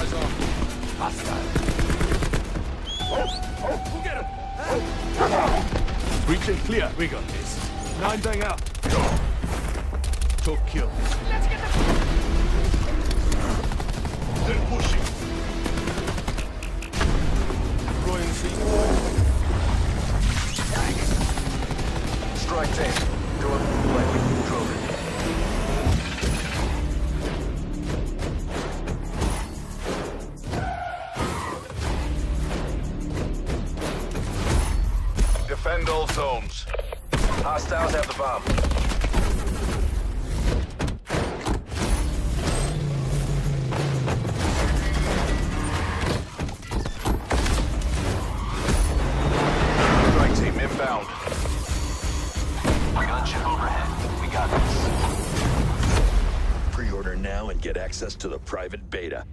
Eyes on. Hostile. We'll get him. Breaching clear. We got this. 9 bang out. Talk kill. Let's get the... They're pushing. Deploying C4. Strike team. Go up like we control it. Defend all zones. Hostiles have the bomb. Strike team inbound. Gunship overhead. We got this. Pre-order now and get access to the private beta.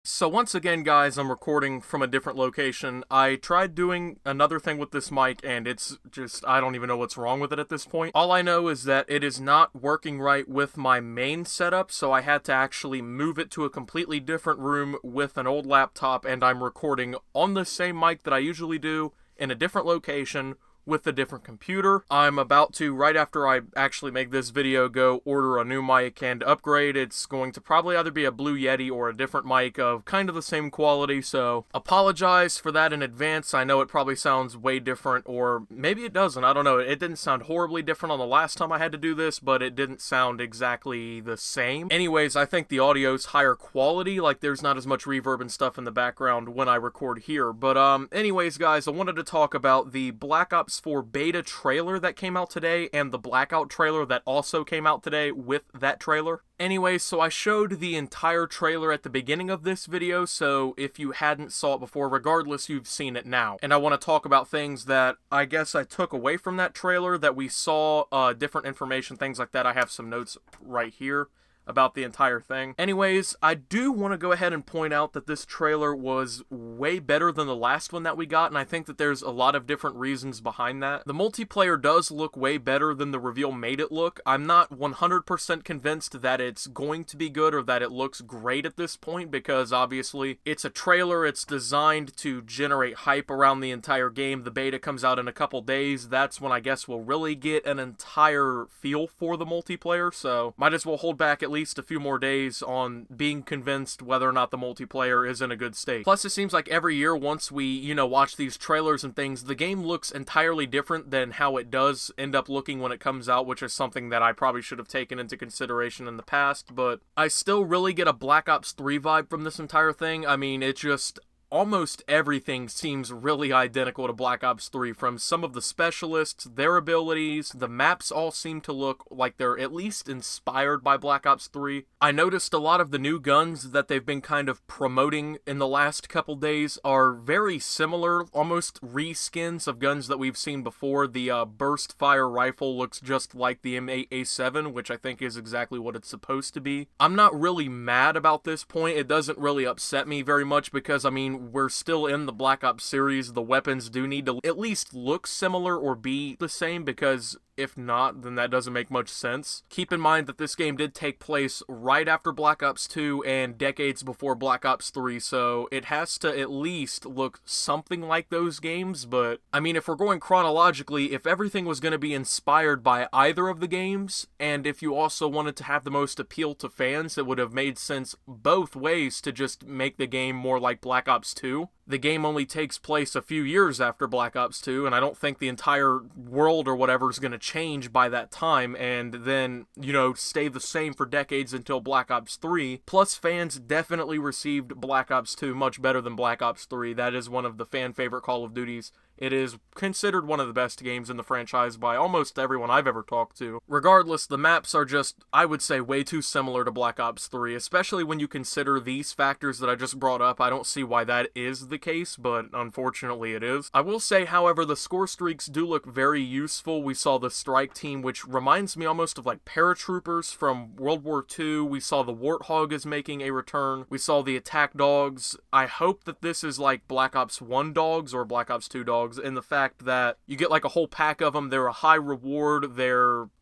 So once again, guys, I'm recording from a different location. I tried doing another thing with this mic, and it's just, I don't even know what's wrong with it at this point. All I know is that it is not working right with my main setup, so I had to actually move it to a completely different room with an old laptop, and I'm recording on the same mic that I usually do in a different location with a different computer. I'm about to, right after I actually make this video, go order a new mic and upgrade. It's going to probably either be a Blue Yeti or a different mic of kind of the same quality, so apologize for that in advance. I know it probably sounds way different, or maybe it doesn't. I don't know. It didn't sound horribly different on the last time I had to do this, but it didn't sound exactly the same. Anyways, I think the audio's higher quality, like there's not as much reverb and stuff in the background when I record here. But anyways, guys, I wanted to talk about the Black Ops 4 beta trailer that came out today and the Blackout trailer that also came out today with that trailer. Anyway, so I showed the entire trailer at the beginning of this video, so if you hadn't saw it before, regardless, you've seen it now. And I want to talk about things that I guess I took away from that trailer, that we saw, different information, things like that. I have some notes right here about the entire thing. Anyways, I do want to go ahead and point out that this trailer was way better than the last one that we got, and I think that there's a lot of different reasons behind that. The multiplayer does look way better than the reveal made it look. I'm not 100% convinced that it's going to be good or that it looks great at this point, because obviously it's a trailer, it's designed to generate hype around the entire game. The beta comes out in a couple days. That's when I guess we'll really get an entire feel for the multiplayer, so might as well hold back at least a few more days on being convinced whether or not the multiplayer is in a good state. Plus, it seems like every year once we, watch these trailers and things, the game looks entirely different than how it does end up looking when it comes out, which is something that I probably should have taken into consideration in the past, but I still really get a Black Ops 3 vibe from this entire thing. I mean, it just... almost everything seems really identical to Black Ops 3, from some of the specialists, their abilities. The maps all seem to look like they're at least inspired by Black Ops 3. I noticed a lot of the new guns that they've been kind of promoting in the last couple days are very similar, almost reskins of guns that we've seen before. The burst fire rifle looks just like the M8A7, which I think is exactly what it's supposed to be. I'm not really mad about this point. It doesn't really upset me very much because, I mean, we're still in the Black Ops series. The weapons do need to at least look similar or be the same, because if not, then that doesn't make much sense. Keep in mind that this game did take place right after Black Ops 2 and decades before Black Ops 3, so it has to at least look something like those games. But, I mean, if we're going chronologically, if everything was going to be inspired by either of the games, and if you also wanted to have the most appeal to fans, it would have made sense both ways to just make the game more like Black Ops 2. the game only takes place a few years after Black Ops 2, and I don't think the entire world or whatever is going to change by that time, and then, you know, stay the same for decades until Black Ops 3. Plus, fans definitely received Black Ops 2 much better than Black Ops 3. That is one of the fan favorite Call of Duties. It is considered one of the best games in the franchise by almost everyone I've ever talked to. Regardless, the maps are just, I would say, way too similar to Black Ops 3, especially when you consider these factors that I just brought up. I don't see why that is the case, but unfortunately it is. I will say, however, the score streaks do look very useful. We saw the strike team, which reminds me almost of like paratroopers from World War II. We saw the Warthog is making a return. We saw the attack dogs. I hope that this is like Black Ops 1 dogs or Black Ops 2 dogs, in the fact that you get like a whole pack of them. They're a high reward.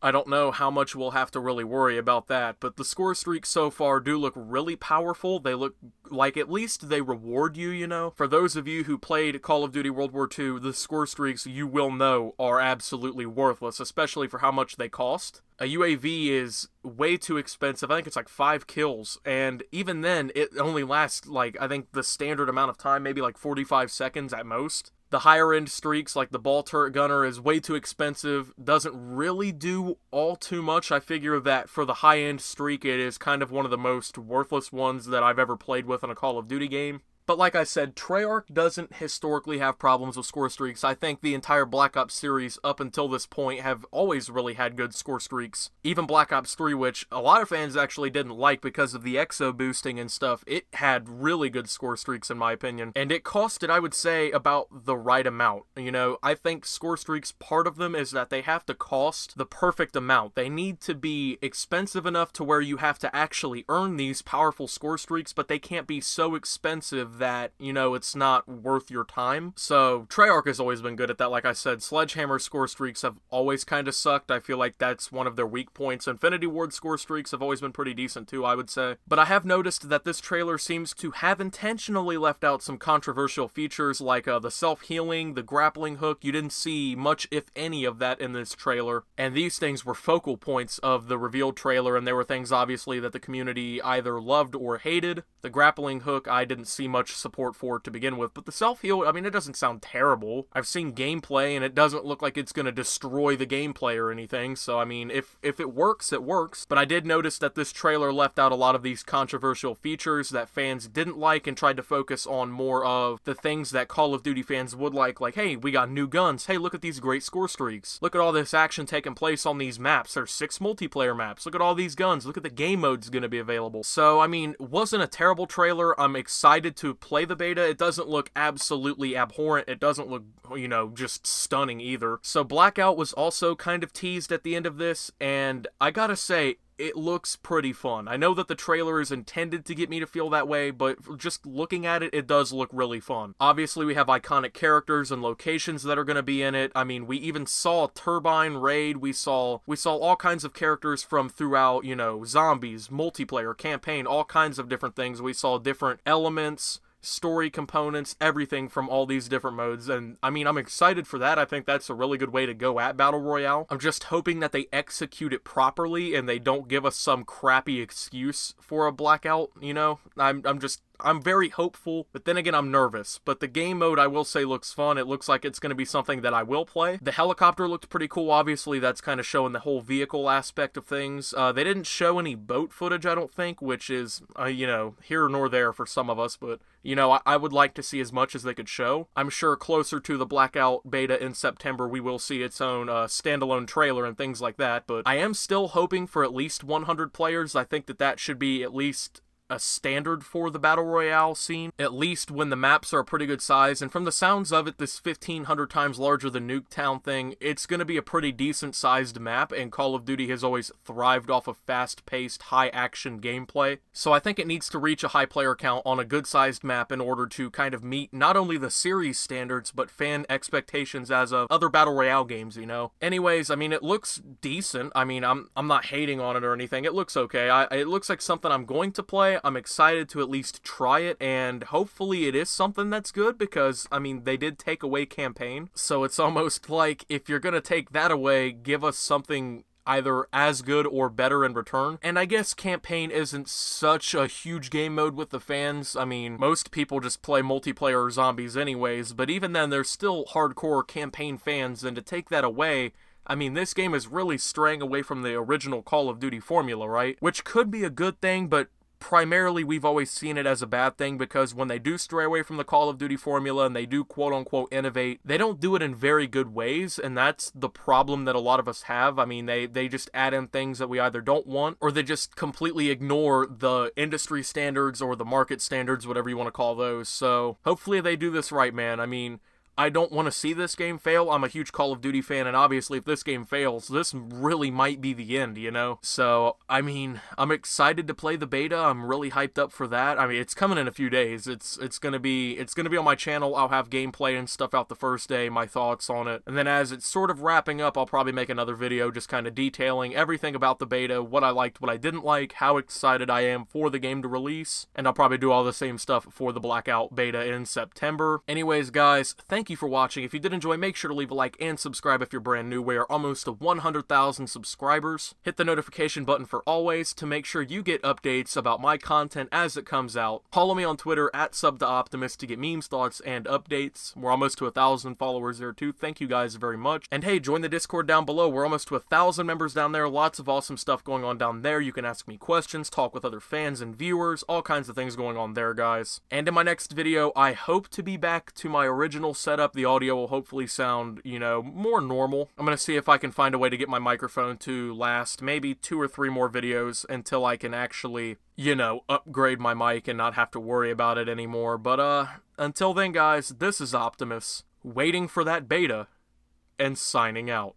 I don't know how much we'll have to really worry about that, but the score streaks so far do look really powerful. They look like at least they reward you, you know? For those of you who played Call of Duty World War II, the score streaks, you will know, are absolutely worthless, especially for how much they cost. A UAV is way too expensive. I think it's like 5 kills, and even then, it only lasts, like, I think the standard amount of time, maybe like 45 seconds at most. The higher end streaks, like the ball turret gunner, is way too expensive, doesn't really do all too much. I figure that for the high end streak, it is kind of one of the most worthless ones that I've ever played with in a Call of Duty game. But like I said, Treyarch doesn't historically have problems with score streaks. I think the entire Black Ops series up until this point have always really had good score streaks. Even Black Ops 3, which a lot of fans actually didn't like because of the Exo boosting and stuff, it had really good score streaks in my opinion. And it costed, I would say, about the right amount. You know, I think score streaks, part of them is that they have to cost the perfect amount. They need to be expensive enough to where you have to actually earn these powerful score streaks, but they can't be so expensive that, you know, it's not worth your time. So Treyarch has always been good at that. Like I said, Sledgehammer score streaks have always kind of sucked. I feel like that's one of their weak points. Infinity Ward score streaks have always been pretty decent too, I would say. But I have noticed that this trailer seems to have intentionally left out some controversial features like the self-healing, the grappling hook. You didn't see much, if any, of that in this trailer. And these things were focal points of the revealed trailer, and they were things obviously that the community either loved or hated. The grappling hook, I didn't see much support for it to begin with, but the self-heal, I mean, it doesn't sound terrible. I've seen gameplay, and it doesn't look like it's going to destroy the gameplay or anything, so I mean, if it works, it works. But I did notice that this trailer left out a lot of these controversial features that fans didn't like and tried to focus on more of the things that Call of Duty fans would like, hey, we got new guns, hey, look at these great score streaks, look at all this action taking place on these maps, there's 6 multiplayer maps, look at all these guns, look at the game modes going to be available. So, I mean, it wasn't a terrible trailer. I'm excited to play the beta. It doesn't look absolutely abhorrent. It doesn't look, you know, just stunning either. So Blackout was also kind of teased at the end of this, and I gotta say, it looks pretty fun. I know that the trailer is intended to get me to feel that way, but just looking at it, it does look really fun. Obviously, we have iconic characters and locations that are going to be in it. I mean, we even saw Turbine Raid. We saw all kinds of characters from throughout, you know, zombies, multiplayer, campaign, all kinds of different things. We saw different elements, story components, everything from all these different modes, and I mean, I'm excited for that. I think that's a really good way to go at Battle Royale. I'm just hoping that they execute it properly and they don't give us some crappy excuse for a Blackout, you know? I'm very hopeful, but then again, I'm nervous. But the game mode, I will say, looks fun. It looks like it's going to be something that I will play. The helicopter looked pretty cool. Obviously, that's kind of showing the whole vehicle aspect of things. They didn't show any boat footage, I don't think, which is, you know, here nor there for some of us, but, you know, I would like to see as much as they could show. I'm sure closer to the Blackout beta in September, we will see its own standalone trailer and things like that, but I am still hoping for at least 100 players. I think that should be at least a standard for the Battle Royale scene, at least when the maps are a pretty good size, and from the sounds of it, this 1,500 times larger than Nuketown thing, it's going to be a pretty decent sized map, and Call of Duty has always thrived off of fast-paced, high-action gameplay, so I think it needs to reach a high player count on a good-sized map in order to kind of meet not only the series standards, but fan expectations as of other Battle Royale games, you know? Anyways, I mean, it looks decent. I mean, I'm not hating on it or anything. It looks okay. It looks like something I'm going to play. I'm excited to at least try it, and hopefully it is something that's good, because, I mean, they did take away campaign, so it's almost like if you're gonna take that away, give us something either as good or better in return. And I guess campaign isn't such a huge game mode with the fans. I mean, most people just play multiplayer or zombies anyways, but even then there's still hardcore campaign fans, and to take that away, I mean, this game is really straying away from the original Call of Duty formula, right? Which could be a good thing, but primarily we've always seen it as a bad thing, because when they do stray away from the Call of Duty formula and they do quote-unquote innovate, they don't do it in very good ways, and that's the problem that a lot of us have. I mean, they just add in things that we either don't want, or they just completely ignore the industry standards or the market standards, whatever you want to call those. So hopefully they do this right, man. I mean, I don't want to see this game fail. I'm a huge Call of Duty fan, and obviously if this game fails, this really might be the end, you know? So, I mean, I'm excited to play the beta. I'm really hyped up for that. I mean, it's coming in a few days. It's gonna be on my channel. I'll have gameplay and stuff out the first day, my thoughts on it. And then as it's sort of wrapping up, I'll probably make another video just kind of detailing everything about the beta, what I liked, what I didn't like, how excited I am for the game to release. And I'll probably do all the same stuff for the Blackout beta in September. Anyways, guys, thank you for watching. If you did enjoy, make sure to leave a like and subscribe if you're brand new. We are almost to 100,000 subscribers. Hit the notification button for always to make sure you get updates about my content as it comes out. Follow me on Twitter at @SubToOptimus to get memes, thoughts, and updates. We're almost to 1,000 followers there too. Thank you guys very much. And hey, join the Discord down below. We're almost to 1,000 members down there. Lots of awesome stuff going on down there. You can ask me questions, talk with other fans and viewers, all kinds of things going on there, guys. And in my next video, I hope to be back to my original setup. The audio will hopefully sound, you know, more normal. I'm going to see if I can find a way to get my microphone to last maybe 2 or 3 more videos until I can actually, you know, upgrade my mic and not have to worry about it anymore. But, until then, guys, this is Optimus, waiting for that beta, and signing out.